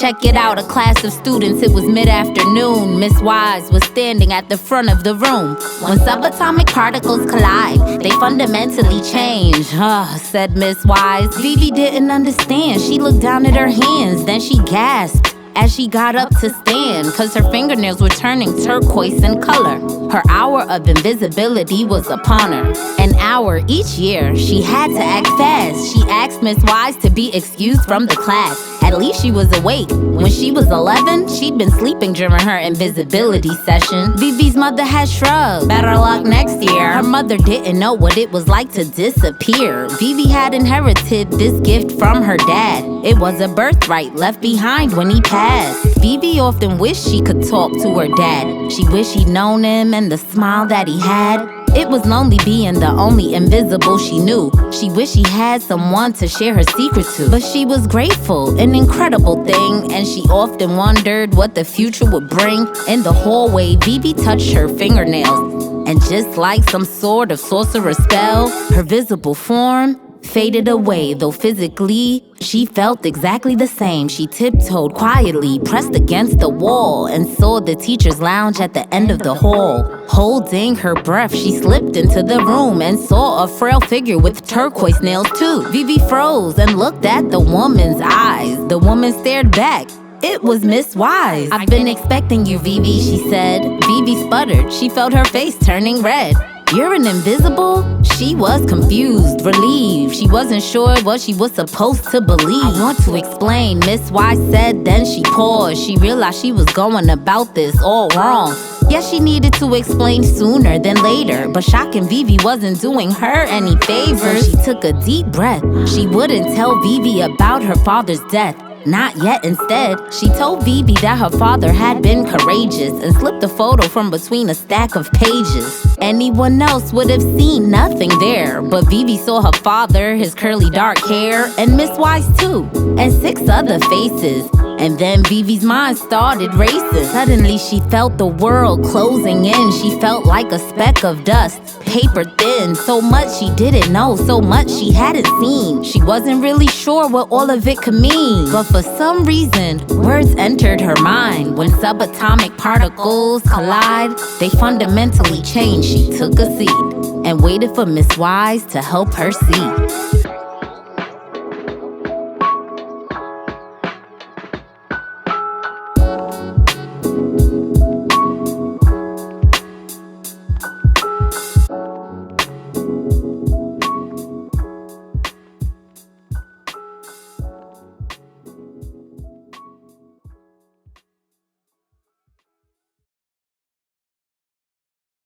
Check it out, a class of students, it was mid-afternoon. Miss Wise was standing at the front of the room. When subatomic particles collide, they fundamentally change, said Miss Wise. Vivi didn't understand. She looked down at her hands, then she gasped as she got up to stand, cause her fingernails were turning turquoise in color. Her hour of invisibility was upon her. An hour each year, she had to act fast. She asked Miss Wise to be excused from the class. At least she was awake. When she was 11, she'd been sleeping during her invisibility session. Vivi's mother had shrugged. Better luck next year. Her mother didn't know what it was like to disappear. Vivi had inherited this gift from her dad. It was a birthright left behind when he passed. Vivi often wished she could talk to her dad. She wished she'd known him and the smile that he had. It was lonely being the only invisible she knew. She wished she had someone to share her secret to. But she was grateful, an incredible thing, and she often wondered what the future would bring. In the hallway, Vivi touched her fingernails, and just like some sort of sorcerer's spell, her visible form faded away, though physically she felt exactly the same. She tiptoed quietly, pressed against the wall, and saw the teacher's lounge at the end of the hall. Holding her breath, she slipped into the room and saw a frail figure with turquoise nails too. Vivi froze and looked at the woman's eyes. The woman stared back. It was Miss Wise. "I've been expecting you, Vivi," she said. Vivi sputtered. She felt her face turning red. "You're an invisible?" She was confused, relieved. She wasn't sure what she was supposed to believe. "I want to explain," Miss Wise said, then she paused. She realized she was going about this all wrong. Yes, she needed to explain sooner than later, but shocking Vivi wasn't doing her any favors. So she took a deep breath. She wouldn't tell Vivi about her father's death. Not yet. Instead, she told Vivi that her father had been courageous and slipped a photo from between a stack of pages. Anyone else would have seen nothing there, but Vivi saw her father, his curly dark hair, and Miss Wise too, and 6 other faces. And then Vivi's mind started racing. Suddenly she felt the world closing in. She felt like a speck of dust, paper thin. So much she didn't know, so much she hadn't seen. She wasn't really sure what all of it could mean, but for some reason, words entered her mind. When subatomic particles collide, they fundamentally change. She took a seat and waited for Miss Wise to help her see.